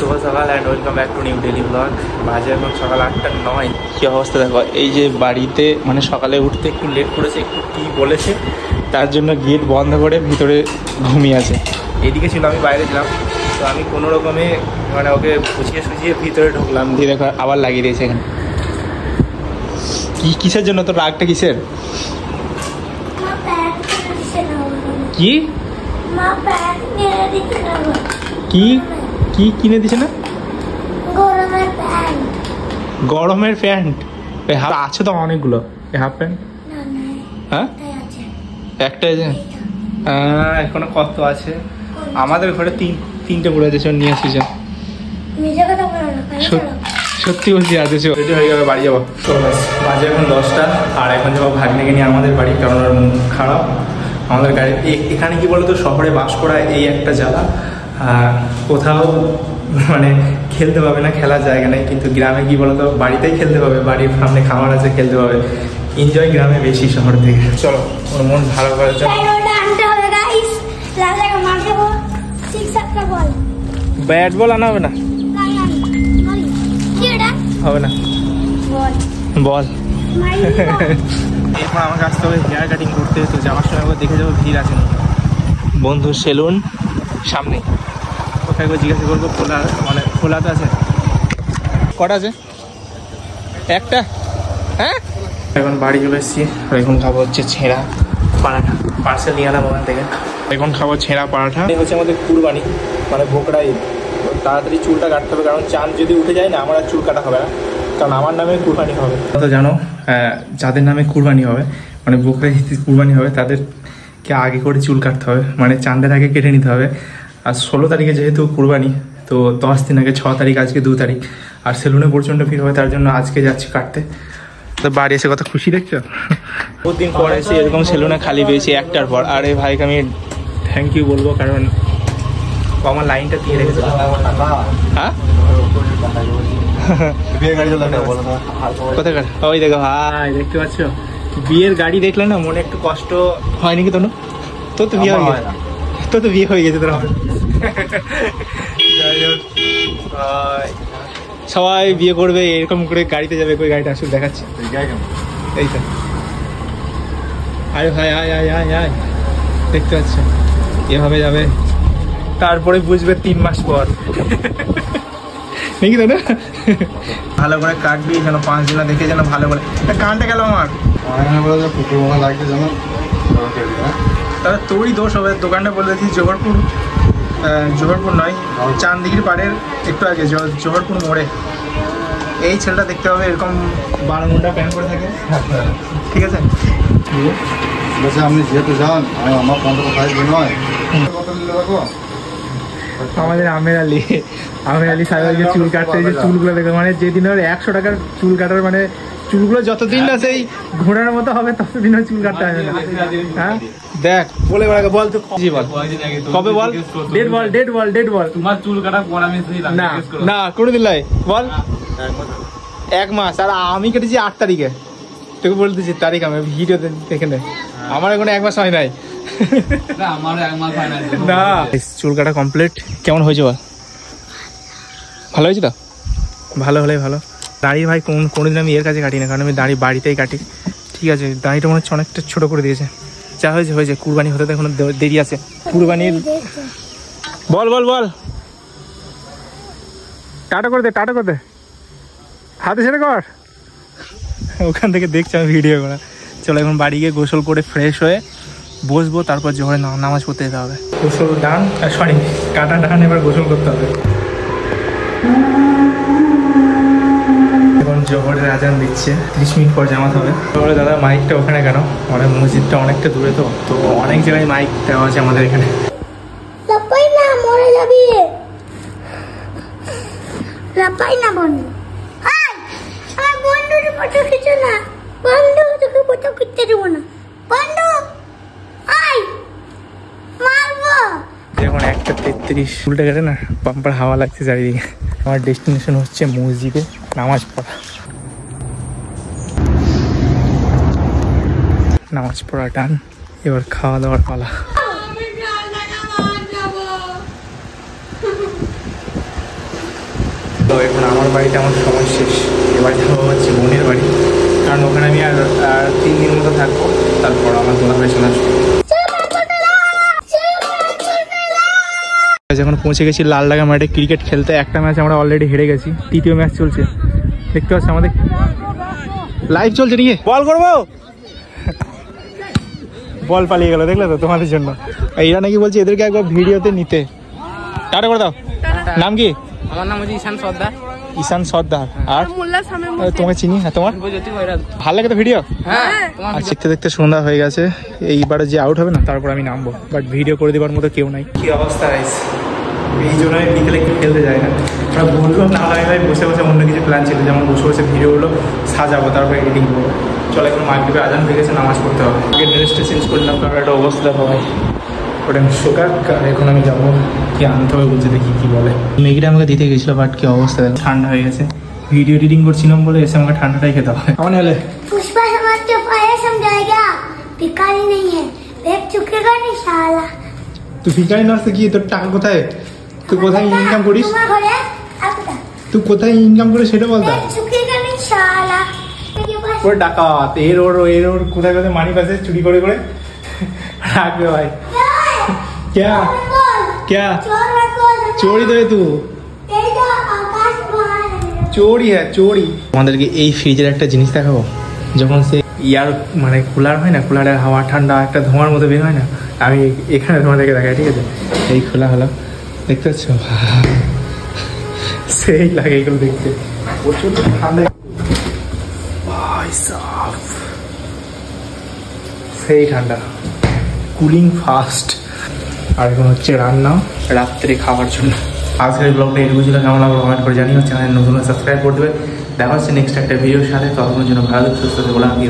শুভ সকাল and welcome back to new daily blog. বাজে এখন সকাল 8:09। কী অবস্থা দেখো, এই যে বাড়িতে মানে সকালে উঠতে একটু লেট করেছে, একটু কী বলেছে তার জন্য গেট বন্ধ করে ভিতরে ঘুমিয়ে আছে। এদিকে ছিল, আমি বাইরে ছিলাম, তো আমি কোনো রকমে মানে ওকে বুঝিয়ে সুঝিয়ে ভিতরে ঢুকলাম, দিয়ে দেখো আবার লাগিয়ে দিয়েছে এখানে। কিসের জন্য তোর রাগটা কিসের? কি কি কি কিনে দিছে না? গরমের প্যান্ট আছে তো অনেকগুলো। হাফ প্যান্ট হ্যাঁ একটাই যে এখনো কত আছে? আমাদের ঘরে তিনটে পড়ে আছে, নিয়ে আসিস। সত্যি বলছি আছে, রেডি হয়ে যাবে, বাড়ি যাবো। বাজে এখন 10টা, আর এখন যাবো ভাগ্নেকে নিয়ে আমাদের বাড়ি, কারণ ওর মুখ খারাপ। আমাদের গাড়ি এখানে কি বলতো, শহরে বাস করা এই একটা জ্বালা, কোথাও মানে খেলতে পাবে না, খেলার জায়গা নেই। কিন্তু গ্রামে কি বলতো, বাড়িতেই খেলতে পাবে, বাড়ির সামনে খামার আছে, খেলতে পাবে। এনজয় গ্রামে বেশি শহর থেকে। চলো ওর মন ভালো করার জন্য ব্যাট বল আনা হবে না, হবে না বল। এরপর আমাকে আসতে হবে হেয়ার কাটিং করতে, তো যাওয়ার সময় একবার দেখে যাবো ভিড় আছে না। বন্ধুর সেলুন সামনে, কোথায় একবার জিজ্ঞাসা করবো খোলা, মানে খোলা তো আছে। কটা আছে? একটা। হ্যাঁ এখন বাড়ি চলে এসেছি, এখন খাবো হচ্ছে ছেঁড়া পরাঠা, পার্সেল নিয়ে আলাম ওখান থেকে। এখন খাবো ছেঁড়া পরাঠা। এই হচ্ছে আমাদের কুরবানি, মানে ভোকরাই। তাড়াতাড়ি চুলটা কাটতে হবে, কারণ চাঁদ যদি উঠে যায় না আমার আর চুল কাটা হবে না, কারণ আমার নামে কুরবানি হবে। তো জানো, যাদের নামে কুরবানি হবে, মানে বকরা কুরবানি হবে, তাদেরকে আগে করে চুল কাটতে হবে, মানে চাঁদের আগে কেটে নিতে হবে। আর 16 তারিখে যেহেতু কুরবানি, তো 10 দিন আগে 6 তারিখ, আজকে 2 তারিখ। আর সেলুনে প্রচণ্ড ভিড় হবে, তার জন্য আজকে যাচ্ছি কাটতে। তো বাড়ি এসে কত খুশি দেখছো, বহুত দিন পর এসে এরকম সেলুনে খালি পেয়েছি একটার পর। আর এই ভাইকে আমি থ্যাংক ইউ বলবো, কারণ আমার লাইনটা দিয়ে রেখেছে। হ্যাঁ কোথায়? ওই দেখো ভাই, দেখতে পাচ্ছ বিয়ের গাড়ি দেখলে না মনে একটু কষ্ট হয় নাকি? তোর তো বিয়ে হয়ে গেছে, তোর তো বিয়ে হয়ে গেছে তোর। সবাই বিয়ে করবে, এরকম করে গাড়িতে যাবে। ওই গাড়িটা আসলে দেখাচ্ছে, এইটা। আরে ভাই আয় আয় আয় আয়, দেখতে পাচ্ছ এভাবে যাবে, তারপরে বুঝবে 3 মাস পর নাকি? দাদা ভালো করে কাটবি যেন 5 দিন দেখে, যেন ভালো করে। কানটা গেল আমার, তাহলে তোরই দোষ হবে। দোকানটা বলে দিচ্ছি জোহরপুর নয়, চাঁদদিঘির পাড়ের একটু আগে, জোহরপুর মোড়ে। এই ছেলেটা দেখতে হবে এরকম 12 ঘন্টা প্যান্ট করে থাকে, ঠিক আছে? আপনি যেহেতু যান, আমার 15 নয়। আমাদের আমের আলী সাহেবের চুল কাটতে, যে চুলগুলো দেখো, মানে যেদিন ওর 100 টাকার চুল কাটার, মানে চুলগুলো যতদিন না সেই ঘোড়ার মতো হবে ততদিন ওর চুল কাটতে হবে না। হ্যাঁ দেখ বলে বল তো, কবে বল? ডেট বল। তোমার চুল কাটা পর আমি না কোনোদিন লাই বল। 1 মাস। আর আমি কেটেছি 8 তারিখে, তোকে বলতেছি তারিখ, আমি ভিডিও দেখে নে। আমার এখন 1 মাস হয় নাই। না চুল কাটা কমপ্লিট। কেমন হয়েছে বল? ভালো হয়েছে তো? ভালো হলেই ভালো। দাড়ি ভাই কোনোদিন আমি এর কাছে কাটি না, কারণ আমি দাড়ি বাড়িতেই কাটি। ঠিক আছে, দাড়িটা মনে হচ্ছে অনেকটা ছোটো করে দিয়েছে। যা হয়েছে, কুরবানি হতে তো এখন দেরি আছে। কুরবানির বল টাটা করে দে, হাতে ছেড়ে কর। ওখান থেকে দেখছি আমি ভিডিও করা। চলো এখন বাড়ি গিয়ে গোসল করে ফ্রেশ হয়ে বসবো, তারপর জোহরে নামাজ পড়তে যেতে হবে। গোসল ডান, সরি কাটা ডান, এবার গোসল করতে হবে। এখন জোহরের আজান দিচ্ছে, 30 মিনিট পর জামাত হবে। তাহলে দাদা মাইকটা ওখানে কেন? মানে মসজিদটা অনেকটা দূরে, তো অনেক জায়গায় মাইক দেওয়া আছে আমাদের এখানে। এখন 1:33, উল্টে গেছে না, পাম্পার হাওয়া লাগছে চারিদিকে। আমার ডেস্টিনেশন হচ্ছে মসজিদে নামাজ পড়া টান। এবার খাওয়া দাওয়ার পালা। তো এখন আমার বাড়িতে আমার সময় শেষ, এবার যাবো হচ্ছে বোনের বাড়ি, কারণ ওখানে আমি আর 3 দিন মতো থাকবো, তারপর আমার দোলা হয়ে চলে আসবো। যখন পৌঁছে গেছি লালডাঙ্গা মাঠে ক্রিকেট খেলতে, একটা ম্যাচ আমরা অলরেডি হেরে গেছি, তৃতীয় ম্যাচ চলছে, দেখতে পাচ্ছি আমাদের লাইভ চলছে নিয়ে বল করবো, বল পালিয়ে গেল দেখলে তো তোমাদের জন্য। এরা নাকি বলছে এদেরকে একবার ভিডিওতে নিতে, টাটা করে দাও। নাম কি? আমার নাম হচ্ছে ঈশান সর্দার। ঈশান সর্দার। আর তোমাকে চিনি? হ্যাঁ তোমার ভালো লাগে তো ভিডিও? হ্যাঁ। আর দেখতে দেখতে সন্ধ্যা হয়ে গেছে, এইবারে যে আউট হবে না তারপর আমি নামবো, বাট ভিডিও করে দেওয়ার মতো কেউ নাই। কি অবস্থা গাইস, এই জন্য আমি বিকেলে একটু খেলতে যাই না, ওরা বললো না হয় ভাই বসে বসে অন্য কিছু প্ল্যান ছিল, যেমন বসে বসে ভিডিওগুলো সাজাবো তারপর এডিটিং করবো। চলো এখন মাগরিবে আজান হয়ে গেছে, নামাজ পড়তে হবে। ড্রেসটা চেঞ্জ করলাম কারণ একটা অবস্থা হয় ওটা শোকাক, আর এখন আমি যাবো কি আনতে হবে বলছে, দেখি কি বলে। মেঘিটা আমাকে দিতে গেছিলো, বাট কি অবস্থা ঠান্ডা হয়ে গেছে, ভিডিও এডিটিং করছিলাম বলে এসে আমাকে ঠান্ডাটাই খেতে হবে। আমার হলে पुष्पा समाज के फायर समझाएगा, भिखारी नहीं है, देख चुकेगा नहीं साला। তুই ভিখারি নষ্ট কি, তোর টাকা কোথায়, তুই কোথায় ইনকাম করিস, तुम्हारा घर है आपका, তুই কোথায় ইনকাম করিস সেটা বলতা। देख चुकेगा नहीं साला। मेरे पास ওর ডাকাত, এর ওর কোথায় কোথায় মানি পাশে চুরি করে করে রাখবে ভাই। क्या क्या चोरी तो है तू, চোরি হ্যাঁ চোরি। আমাদেরকে এই ফ্রিজের একটা জিনিস দেখাবো, যখন সে ইয়ার মানে কুলার হয় না, কুলারের হাওয়া ঠান্ডা একটা ধোঁয়ার মতো বের হয় না, আমি এখানে তোমাদেরকে দেখাই, ঠিক আছে? এই খোলা হলো, দেখতে পাচ্ছ, সেই লাগে এগুলো দেখতে, প্রচুর ঠান্ডা ভাই সাফ, সেই ঠান্ডা, কুলিং ফাস্ট। আর এখন হচ্ছে রান্না রাত্রে খাওয়ার জন্য। আজকের ব্লগটা এটুকু ছিল, কেমন লাগলো কমেন্ট করে জানিও, চ্যানেল নতুন সাবস্ক্রাইব করে দেবে। দেখা হচ্ছে নেক্সট একটা ভিডিওর সাথে, ততক্ষণের জন্য ভালো সুস্থ থাকো, আমি